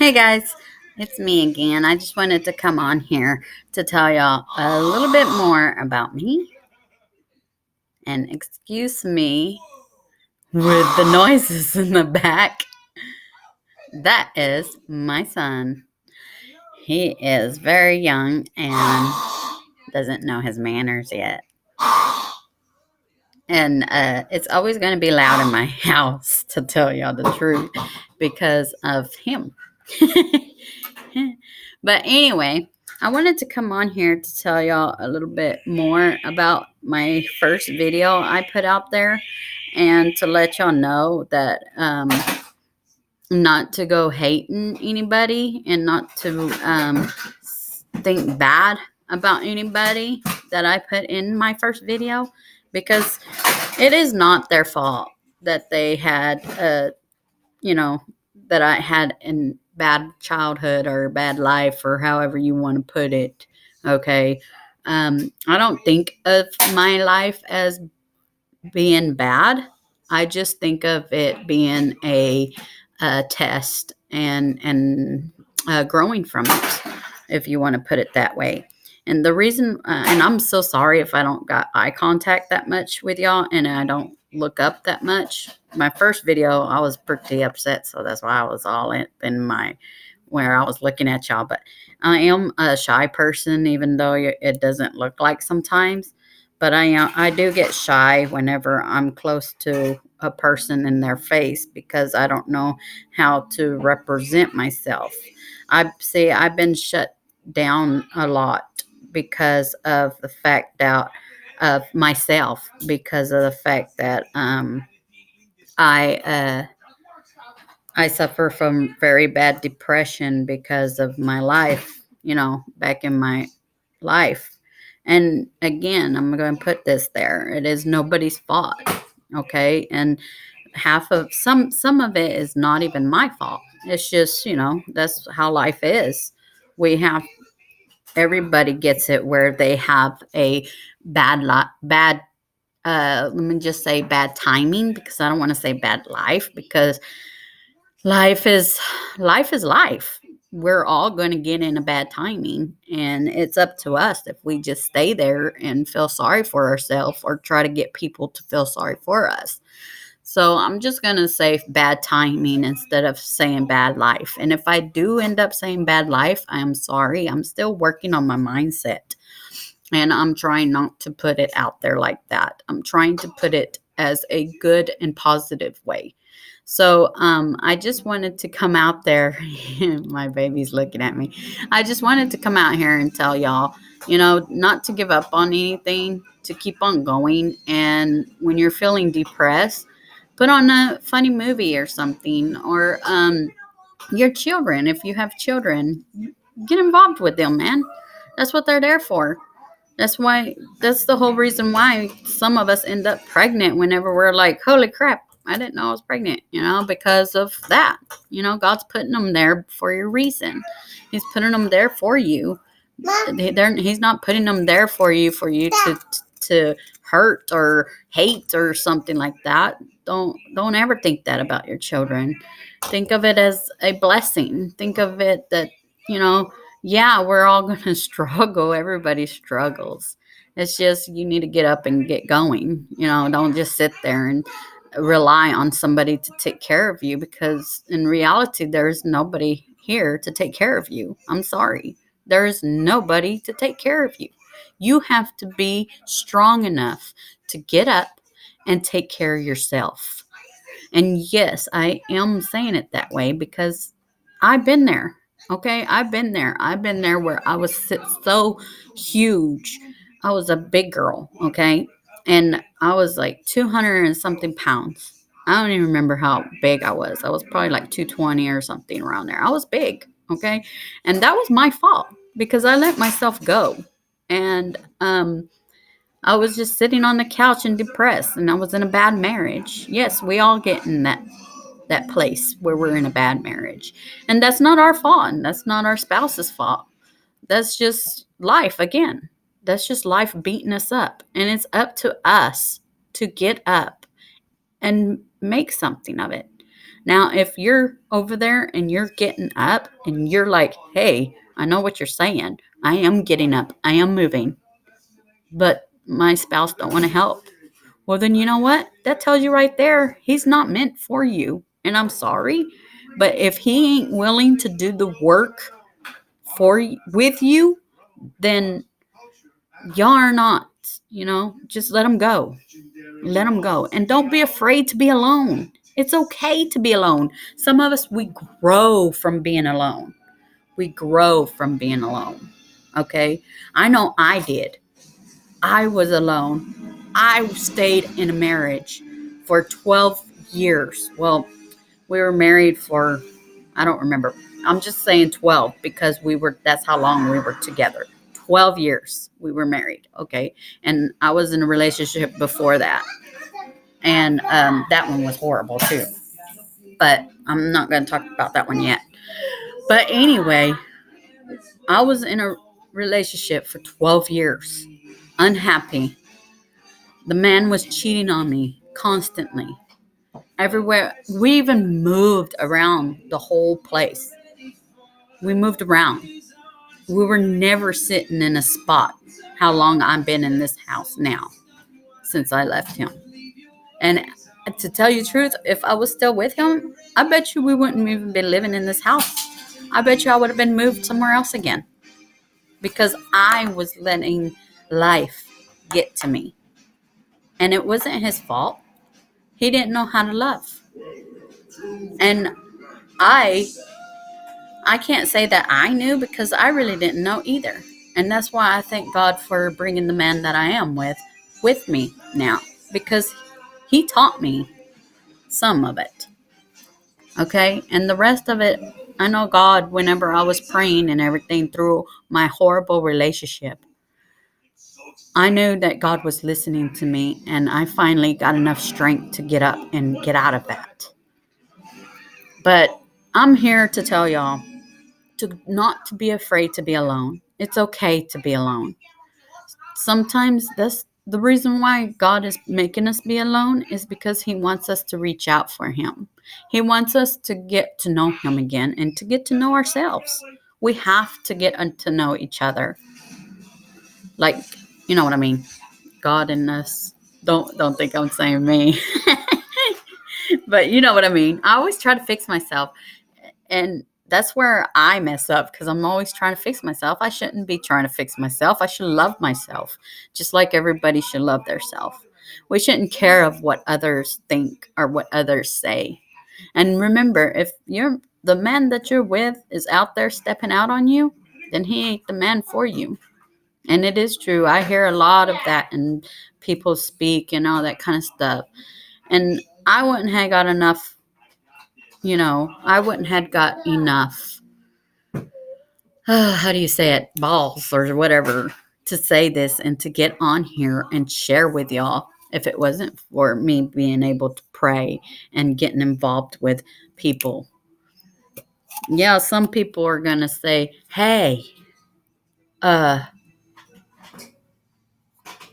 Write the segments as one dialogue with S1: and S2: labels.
S1: Hey guys, it's me again. I just wanted to come on here to tell y'all a little bit more about me. And excuse me with the noises in the back. That is my son. He is very young and doesn't know his manners yet. And it's always going to be loud in my house, to tell y'all the truth, because of him. But anyway, I wanted to come on here to tell y'all a little bit more about my first video I put out there, and to let y'all know that not to go hating anybody, and not to think bad about anybody that I put in my first video, because it is not their fault that they had that I had in bad childhood or bad life, or however you want to put it. Okay. I don't think of my life as being bad. I just think of it being a test, and growing from it, if you want to put it that way. And the reason, and I'm so sorry if I don't got eye contact that much with y'all, and I don't look up that much. My first video, I was pretty upset, so that's why I was all in my where I was looking at y'all. But I am a shy person, even though it doesn't look like sometimes. But I do get shy whenever I'm close to a person in their face, because I don't know how to represent myself. I've been shut down a lot because of the fact that of myself, because of the fact that I I suffer from very bad depression because of my life, back in my life. And again, I'm going to put this there. It is nobody's fault, okay? And half of some of it is not even my fault. It's just, that's how life is. We have Everybody gets it where they have a bad let me just say bad timing, because I don't want to say bad life, because life is life. We're all going to get in a bad timing, and it's up to us if we just stay there and feel sorry for ourselves, or try to get people to feel sorry for us. So I'm just going to say bad timing instead of saying bad life. And if I do end up saying bad life, I am sorry. I'm still working on my mindset, and I'm trying not to put it out there like that. I'm trying to put it as a good and positive way. So I just wanted to come out there. My baby's looking at me. I just wanted to come out here and tell y'all, not to give up on anything, to keep on going. And when you're feeling depressed, put on a funny movie or something, or your children, if you have children, get involved with them, man. That's what they're there for. That's the whole reason why some of us end up pregnant whenever we're like, holy crap, I didn't know I was pregnant, because of that. God's putting them there for a reason. He's putting them there for you. He's not putting them there for you to hurt or hate or something like that. Don't ever think that about your children. Think of it as a blessing. Think of it that, yeah, we're all going to struggle. Everybody struggles. It's just you need to get up and get going. Don't just sit there and rely on somebody to take care of you, because in reality, there's nobody here to take care of you. I'm sorry. There is nobody to take care of you. You have to be strong enough to get up and take care of yourself. And yes, I am saying it that way because I've been there. Okay, I've been there. I've been there where I was so huge. I was a big girl. Okay, and I was like 200 and something pounds. I don't even remember how big I was. I was probably like 220 or something around there. I was big. Okay, and that was my fault because I let myself go. And I was just sitting on the couch and depressed, and I was in a bad marriage. Yes, we all get in that place where we're in a bad marriage. And that's not our fault. And that's not our spouse's fault. That's just life again. That's just life beating us up. And it's up to us to get up and make something of it. Now, if you're over there and you're getting up and you're like, hey, I know what you're saying. I am getting up. I am moving. But my spouse don't want to help. Well, then you know what? That tells you right there, he's not meant for you. And I'm sorry. But if he ain't willing to do the work with you, then y'all are not, just let him go. Let him go. And don't be afraid to be alone. It's okay to be alone. Some of us, we grow from being alone. We grow from being alone. Okay. I know I did. I was alone. I stayed in a marriage for 12 years. Well, we were married for, I don't remember. I'm just saying 12 because that's how long we were together. 12 years we were married. Okay. And I was in a relationship before that. And that one was horrible too. But I'm not going to talk about that one yet. But anyway, I was in a relationship for 12 years, unhappy. The man was cheating on me constantly, everywhere. We even moved around the whole place. We moved around. We were never sitting in a spot. How long I've been in this house now since I left him. And to tell you the truth, if I was still with him, I bet you we wouldn't even be living in this house. I bet you I would have been moved somewhere else again because I was letting life get to me. And it wasn't his fault. He didn't know how to love. And I can't say that I knew because I really didn't know either. And that's why I thank God for bringing the man that I am with me now, because he taught me some of it. Okay. And the rest of it, I know God, whenever I was praying and everything through my horrible relationship, I knew that God was listening to me, and I finally got enough strength to get up and get out of that. But I'm here to tell y'all not to be afraid to be alone. It's okay to be alone. Sometimes that's the reason why God is making us be alone, is because he wants us to reach out for him. He wants us to get to know him again and to get to know ourselves. We have to get to know each other. Like, you know what I mean? God in us. Don't think I'm saying me. But you know what I mean. I always try to fix myself. And that's where I mess up, because I'm always trying to fix myself. I shouldn't be trying to fix myself. I should love myself, just like everybody should love themselves. We shouldn't care of what others think or what others say. And remember, if the man that you're with is out there stepping out on you, then he ain't the man for you. And it is true. I hear a lot of that, and people speak and all that kind of stuff. And I wouldn't have got enough. I wouldn't have got enough, how do you say it, balls or whatever, to say this and to get on here and share with y'all if it wasn't for me being able to pray and getting involved with people. Yeah, some people are going to say, hey,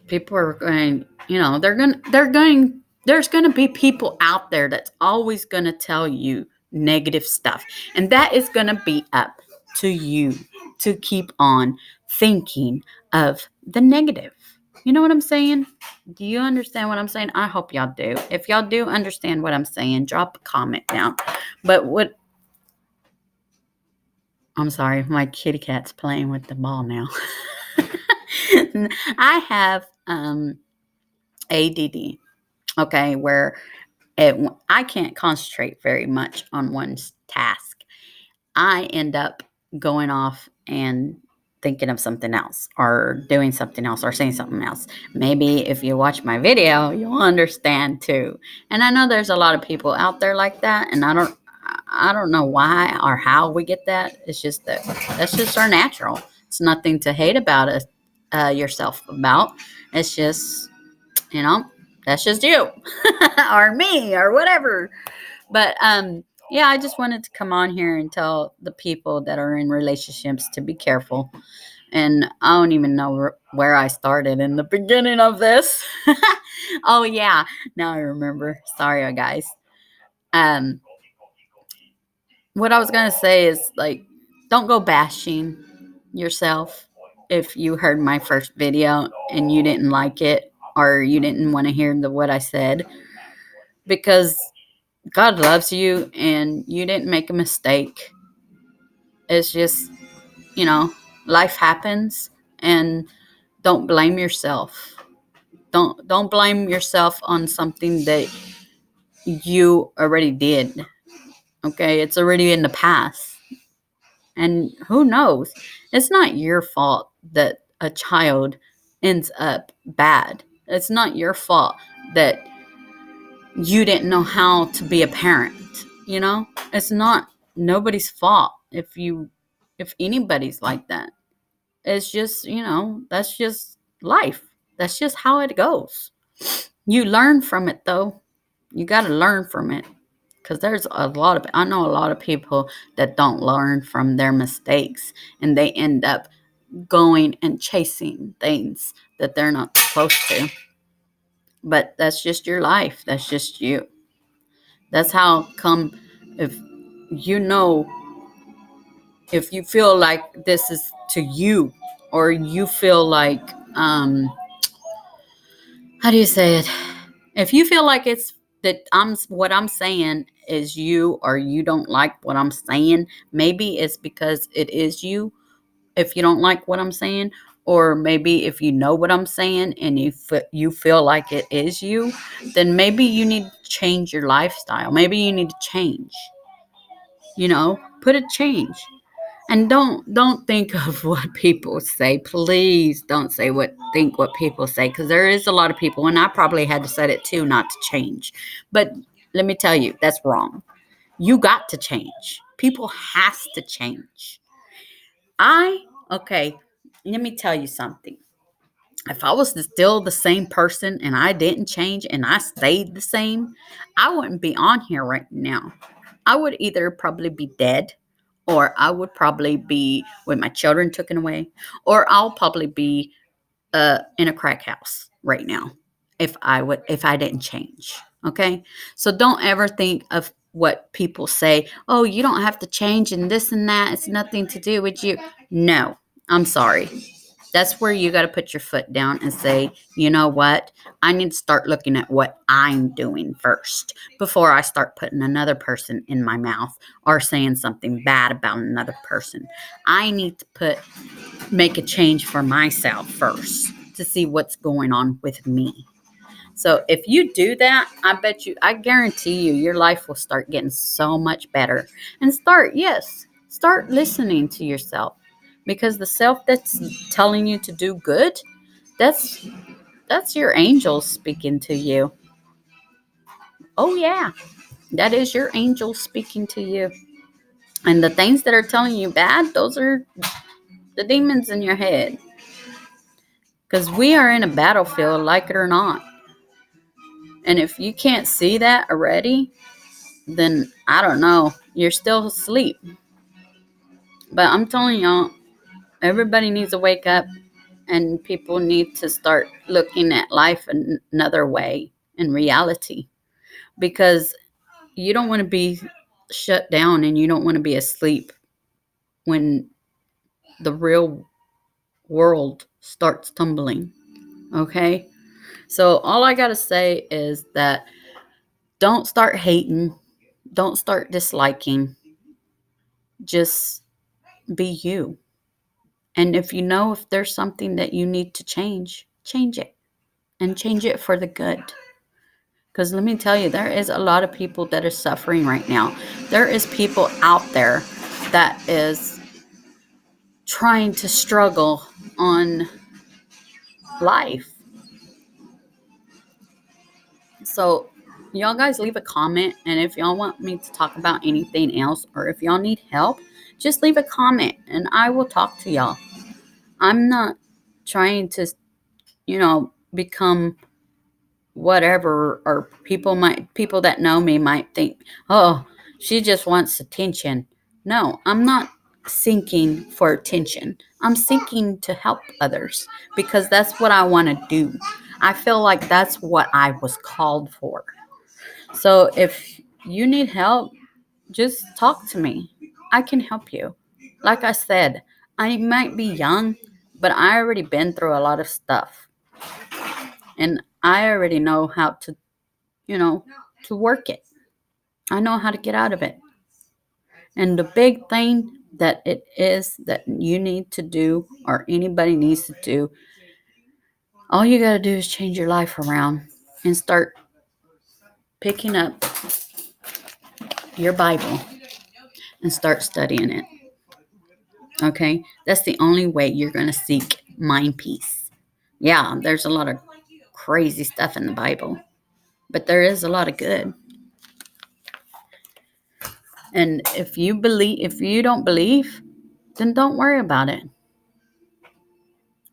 S1: people are going, there's going to be people out there that's always going to tell you negative stuff. And that is going to be up to you to keep on thinking of the negative. You know what I'm saying? Do you understand what I'm saying? I hope y'all do. If y'all do understand what I'm saying, drop a comment down. But I'm sorry, my kitty cat's playing with the ball now. I have ADD, okay, where I can't concentrate very much on one task. I end up going off and thinking of something else or doing something else or saying something else. Maybe if you watch my video, you'll understand too. And I know there's a lot of people out there like that, and I don't know why or how we get that. It's just that's just our natural. It's nothing to hate about it, yourself about. It's just, that's just you or me or whatever. But yeah, I just wanted to come on here and tell the people that are in relationships to be careful. And I don't even know where I started in the beginning of this. Oh yeah, now I remember. Sorry, guys. what I was going to say is like, don't go bashing yourself if you heard my first video and you didn't like it or you didn't want to hear what I said, because God loves you and you didn't make a mistake. It's just, you know, life happens, and don't blame yourself. Don't blame yourself on something that you already did. Okay? It's already in the past. And who knows? It's not your fault that a child ends up bad. It's not your fault that you didn't know how to be a parent, you know? It's not nobody's fault if anybody's like that. It's just, that's just life. That's just how it goes. You learn from it though. You got to learn from it, because I know a lot of people that don't learn from their mistakes, and they end up going and chasing things that they're not supposed to. But that's just your life. That's just you. That's how come, if you know, if you feel like this is to you, or you feel like, how do you say it? If you feel like it's that what I'm saying is you, or you don't like what I'm saying, maybe it's because it is you. If you don't like what I'm saying, or maybe if you know what I'm saying and you feel like it is you, then maybe you need to change your lifestyle. Maybe you need to change. Put a change. And don't think of what people say. Please don't think what people say, because there is a lot of people, and I probably had to say it too, not to change. But let me tell you, that's wrong. You got to change. People has to change. Okay, let me tell you something. If I was still the same person and I didn't change and I stayed the same, I wouldn't be on here right now. I would either probably be dead, or I would probably be with my children taken away, or I'll probably be in a crack house right now if I didn't change. Okay, so don't ever think of what people say. Oh, you don't have to change and this and that. It's nothing to do with you. No, I'm sorry. That's where you got to put your foot down and say, you know what? I need to start looking at what I'm doing first before I start putting another person in my mouth or saying something bad about another person. I need to make a change for myself first to see what's going on with me. So if you do that, I guarantee you, your life will start getting so much better. And start listening to yourself, because the self that's telling you to do good, that's that's your angels speaking to you. Oh yeah, that is your angels speaking to you. And the things that are telling you bad, those are the demons in your head. Because we are in a battlefield, like it or not. And if you can't see that already, then I don't know. You're still asleep. But I'm telling y'all, everybody needs to wake up, and people need to start looking at life another way, in reality. Because you don't want to be shut down, and you don't want to be asleep when the real world starts tumbling. Okay? So all I got to say is that don't start hating, don't start disliking. Just be you. And if there's something that you need to change it, and change it for the good. Because let me tell you, there is a lot of people that are suffering right now. There is people out there that is trying to struggle on life. So, y'all guys leave a comment. And if y'all want me to talk about anything else, or if y'all need help, just leave a comment and I will talk to y'all. I'm not trying to, become whatever, or people that know me might think, oh, she just wants attention. No, I'm not seeking for attention. I'm seeking to help others, because that's what I want to do. I feel like that's what I was called for. So if you need help, just talk to me. I can help you. Like I said, I might be young, but I already been through a lot of stuff. And I already know how to, you know, to work it. I know how to get out of it. And the big thing that it is that you need to do, or anybody needs to do, all you got to do is change your life around and start picking up your Bible and start studying it. Okay? That's the only way you're going to seek mind peace. Yeah, there's a lot of crazy stuff in the Bible, but there is a lot of good. And if you don't believe, then don't worry about it.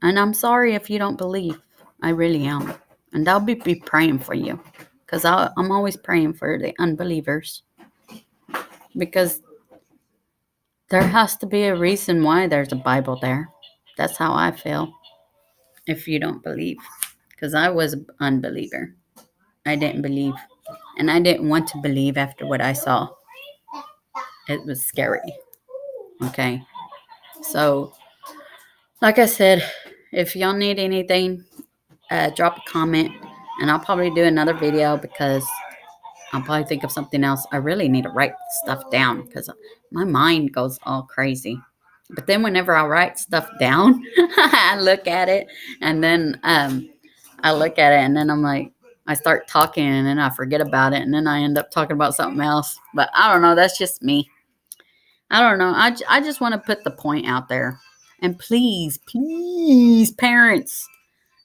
S1: And I'm sorry if you don't believe. I really am. And I'll be praying for you, because I'm always praying for the unbelievers, because there has to be a reason why there's a Bible there. That's how I feel if you don't believe. Because I was an unbeliever. I didn't believe. And I didn't want to believe after what I saw. It was scary. Okay. So, like I said, if y'all need anything, drop a comment. And I'll probably do another video, because I'll probably think of something else. I really need to write stuff down, because my mind goes all crazy. But then whenever I write stuff down, I look at it, and then I look at it, and then I'm like, I start talking, and then I forget about it, and then I end up talking about something else. But I don't know. That's just me. I don't know. I just want to put the point out there. And please, please, parents,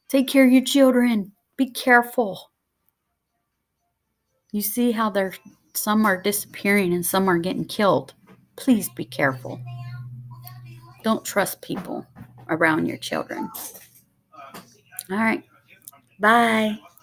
S1: take care of your children. Be careful. You see how some are disappearing and some are getting killed. Please be careful. Don't trust people around your children. All right. Bye.